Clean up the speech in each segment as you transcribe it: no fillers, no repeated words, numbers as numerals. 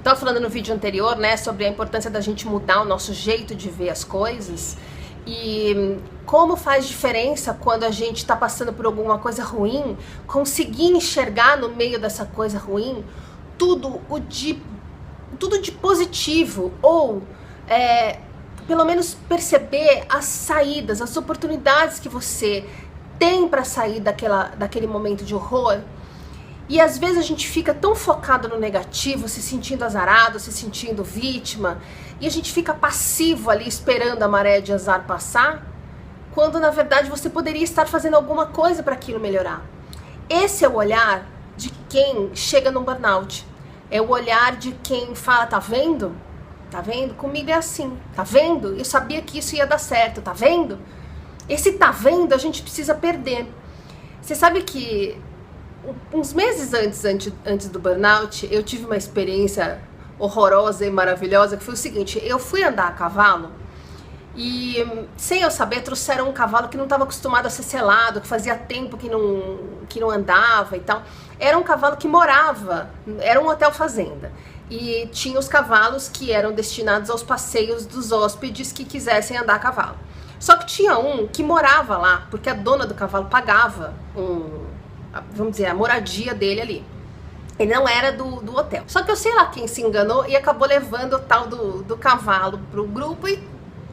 Estava falando no vídeo anterior, né, sobre a importância da gente mudar o nosso jeito de ver as coisas e como faz diferença quando a gente está passando por alguma coisa ruim, conseguir enxergar no meio dessa coisa ruim tudo de positivo, ou pelo menos perceber as saídas, as oportunidades que você tem para sair daquele momento de horror. E às vezes a gente fica tão focado no negativo, se sentindo azarado, se sentindo vítima, e a gente fica passivo ali esperando a maré de azar passar, quando na verdade você poderia estar fazendo alguma coisa para aquilo melhorar. Esse é o olhar de quem chega no burnout. É o olhar de quem fala, tá vendo? Tá vendo? Comigo é assim. Tá vendo? Eu sabia que isso ia dar certo. Tá vendo? Esse tá vendo a gente precisa perder. Você sabe que uns meses antes do burnout, eu tive uma experiência horrorosa e maravilhosa, que foi o seguinte: eu fui andar a cavalo e, sem eu saber, trouxeram um cavalo que não estava acostumado a ser selado, que fazia tempo que não andava e tal. Era um cavalo que morava, era um hotel fazenda, e tinha os cavalos que eram destinados aos passeios dos hóspedes que quisessem andar a cavalo. Só que tinha um que morava lá, porque a dona do cavalo pagava vamos dizer, a moradia dele ali. Ele não era do hotel. Só que eu sei lá quem se enganou e acabou levando o tal do cavalo pro grupo. E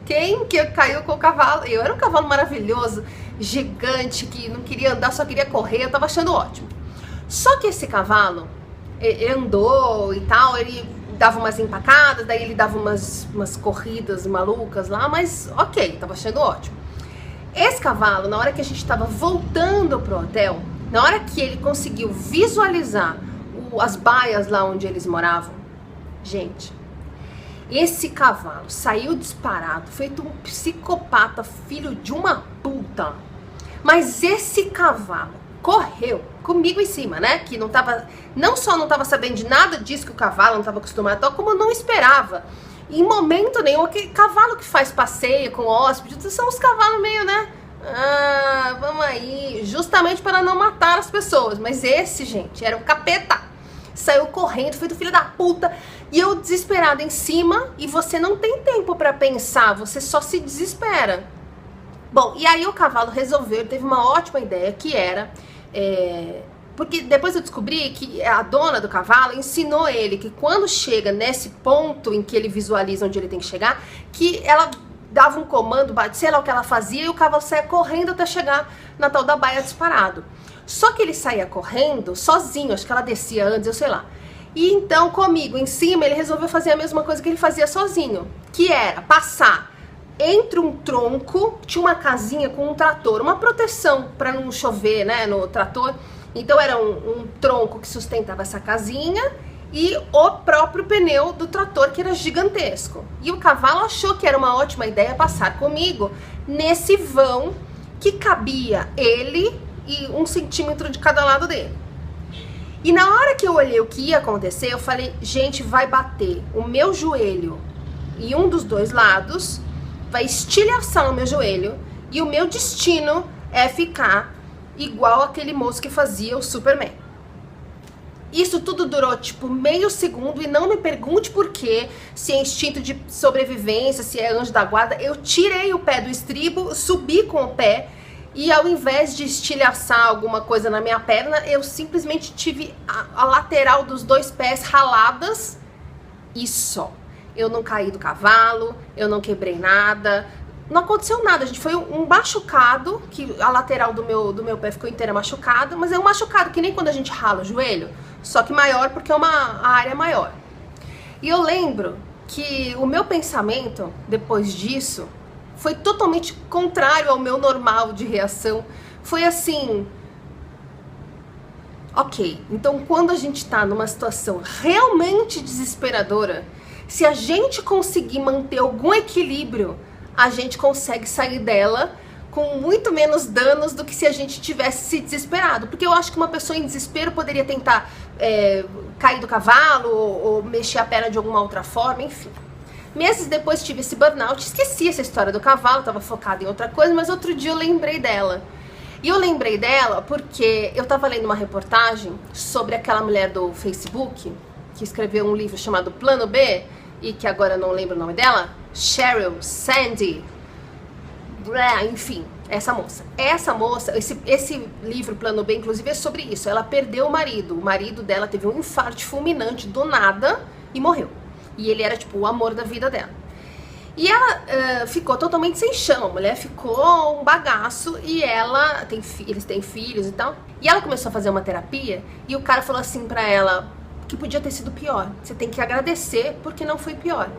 quem que caiu com o cavalo? Eu. Era um cavalo maravilhoso, gigante, que não queria andar, só queria correr. Eu tava achando ótimo. Só que esse cavalo, ele andou e tal, ele dava umas empacadas, daí ele dava umas corridas malucas lá, mas ok, tava achando ótimo. Esse cavalo, na hora que a gente tava voltando pro hotel, na hora que ele conseguiu visualizar as baias lá onde eles moravam, gente, esse cavalo saiu disparado, feito um psicopata, filho de uma puta. Mas esse cavalo correu comigo em cima, né? Que não só não tava sabendo de nada disso, que o cavalo não tava acostumado, tal, como eu não esperava. Em momento nenhum, aquele cavalo que faz passeio com hóspedes, são os cavalos meio, né? Ah, vamos aí, justamente para não matar as pessoas. Mas esse, gente, era um capeta. Saiu correndo, feito filho da puta. E eu desesperada em cima. E você não tem tempo para pensar, você só se desespera. Bom, e aí o cavalo resolveu, ele teve uma ótima ideia, que era... porque depois eu descobri que a dona do cavalo ensinou ele que quando chega nesse ponto em que ele visualiza onde ele tem que chegar, que ela dava um comando, sei lá o que ela fazia, e o cavalo saia correndo até chegar na tal da baia disparado. Só que ele saía correndo sozinho, acho que ela descia antes, eu sei lá. E então comigo em cima ele resolveu fazer a mesma coisa que ele fazia sozinho, que era passar entre um tronco, tinha uma casinha com um trator, uma proteção para não chover, né, no trator. Então era um tronco que sustentava essa casinha e o próprio pneu do trator, que era gigantesco. E o cavalo achou que era uma ótima ideia passar comigo nesse vão que cabia ele e 1 centímetro de cada lado dele. E na hora que eu olhei o que ia acontecer, eu falei, gente, vai bater o meu joelho em um dos dois lados, vai estilhaçar o meu joelho, e o meu destino é ficar igual aquele moço que fazia o Superman. Isso tudo durou tipo meio segundo, e não me pergunte por quê, se é instinto de sobrevivência, se é anjo da guarda. Eu tirei o pé do estribo, subi com o pé, e ao invés de estilhaçar alguma coisa na minha perna, eu simplesmente tive a lateral dos 2 pés raladas e só. Eu não caí do cavalo, eu não quebrei nada, não aconteceu nada, gente. Foi um machucado, que a lateral do meu pé ficou inteira machucada, mas é um machucado que nem quando a gente rala o joelho, só que maior, porque é a área maior. E eu lembro que o meu pensamento, depois disso, foi totalmente contrário ao meu normal de reação. Foi assim... Ok, então quando a gente tá numa situação realmente desesperadora, se a gente conseguir manter algum equilíbrio, a gente consegue sair dela com muito menos danos do que se a gente tivesse se desesperado. Porque eu acho que uma pessoa em desespero poderia tentar cair do cavalo ou mexer a perna de alguma outra forma, enfim. Meses depois tive esse burnout, esqueci essa história do cavalo, tava focada em outra coisa, mas outro dia eu lembrei dela. E eu lembrei dela porque eu tava lendo uma reportagem sobre aquela mulher do Facebook que escreveu um livro chamado Plano B, e que agora eu não lembro o nome dela, Sheryl Sandberg, enfim, essa moça, esse livro Plano B, inclusive, é sobre isso. Ela perdeu o marido dela teve um infarto fulminante do nada e morreu. E ele era tipo o amor da vida dela. E ela ficou totalmente sem chão, a mulher ficou um bagaço e eles têm filhos e tal. E ela começou a fazer uma terapia e o cara falou assim pra ela que podia ter sido pior. Você tem que agradecer porque não foi pior.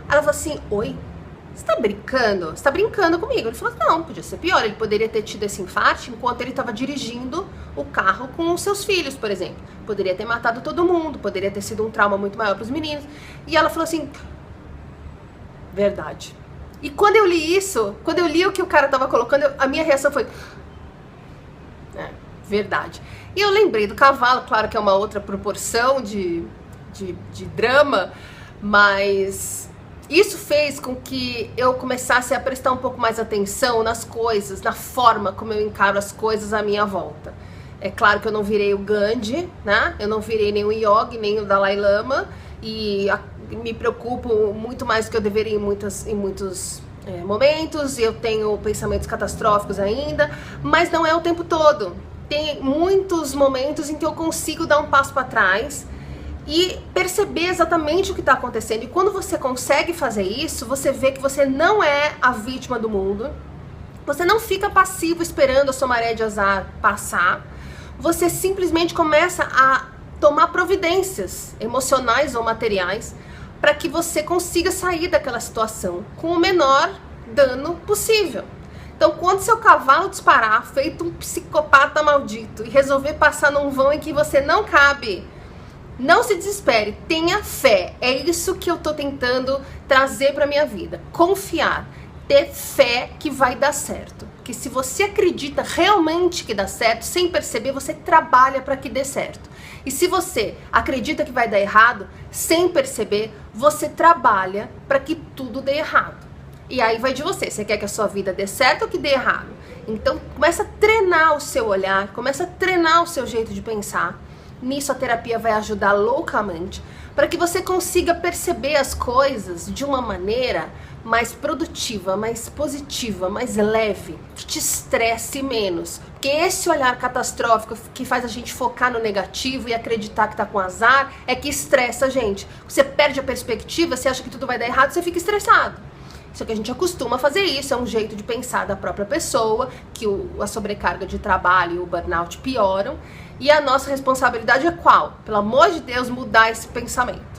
Ela falou assim, oi? Você tá brincando? Você tá brincando comigo? Ele falou, não, podia ser pior. Ele poderia ter tido esse infarto enquanto ele estava dirigindo o carro com os seus filhos, por exemplo. Poderia ter matado todo mundo, poderia ter sido um trauma muito maior para os meninos. E ela falou assim, verdade. E quando eu li isso, quando eu li o que o cara tava colocando, a minha reação foi, verdade. E eu lembrei do cavalo, claro que é uma outra proporção de drama, mas isso fez com que eu começasse a prestar um pouco mais atenção nas coisas, na forma como eu encaro as coisas à minha volta. É claro que eu não virei o Gandhi, né? Eu não virei nem o Yogi, nem o Dalai Lama, e me preocupo muito mais do que eu deveria em muitos momentos. Eu tenho pensamentos catastróficos ainda, mas não é o tempo todo. Tem muitos momentos em que eu consigo dar um passo para trás e perceber exatamente o que está acontecendo. E quando você consegue fazer isso, você vê que você não é a vítima do mundo. Você não fica passivo esperando a sua maré de azar passar. Você simplesmente começa a tomar providências emocionais ou materiais para que você consiga sair daquela situação com o menor dano possível. Então, quando seu cavalo disparar, feito um psicopata maldito, e resolver passar num vão em que você não cabe, não se desespere, tenha fé. É isso que eu tô tentando trazer pra minha vida. Confiar, ter fé que vai dar certo. Porque se você acredita realmente que dá certo, sem perceber, você trabalha para que dê certo. E se você acredita que vai dar errado, sem perceber, você trabalha para que tudo dê errado. E aí vai de você. Você quer que a sua vida dê certo ou que dê errado? Então começa a treinar o seu olhar, começa a treinar o seu jeito de pensar. Nisso a terapia vai ajudar loucamente, para que você consiga perceber as coisas de uma maneira mais produtiva, mais positiva, mais leve, que te estresse menos. Porque esse olhar catastrófico que faz a gente focar no negativo e acreditar que tá com azar é que estressa a gente. Você perde a perspectiva, você acha que tudo vai dar errado, você fica estressado. Só que a gente acostuma a fazer isso, é um jeito de pensar da própria pessoa, que a sobrecarga de trabalho e o burnout pioram. E a nossa responsabilidade é qual? Pelo amor de Deus, mudar esse pensamento.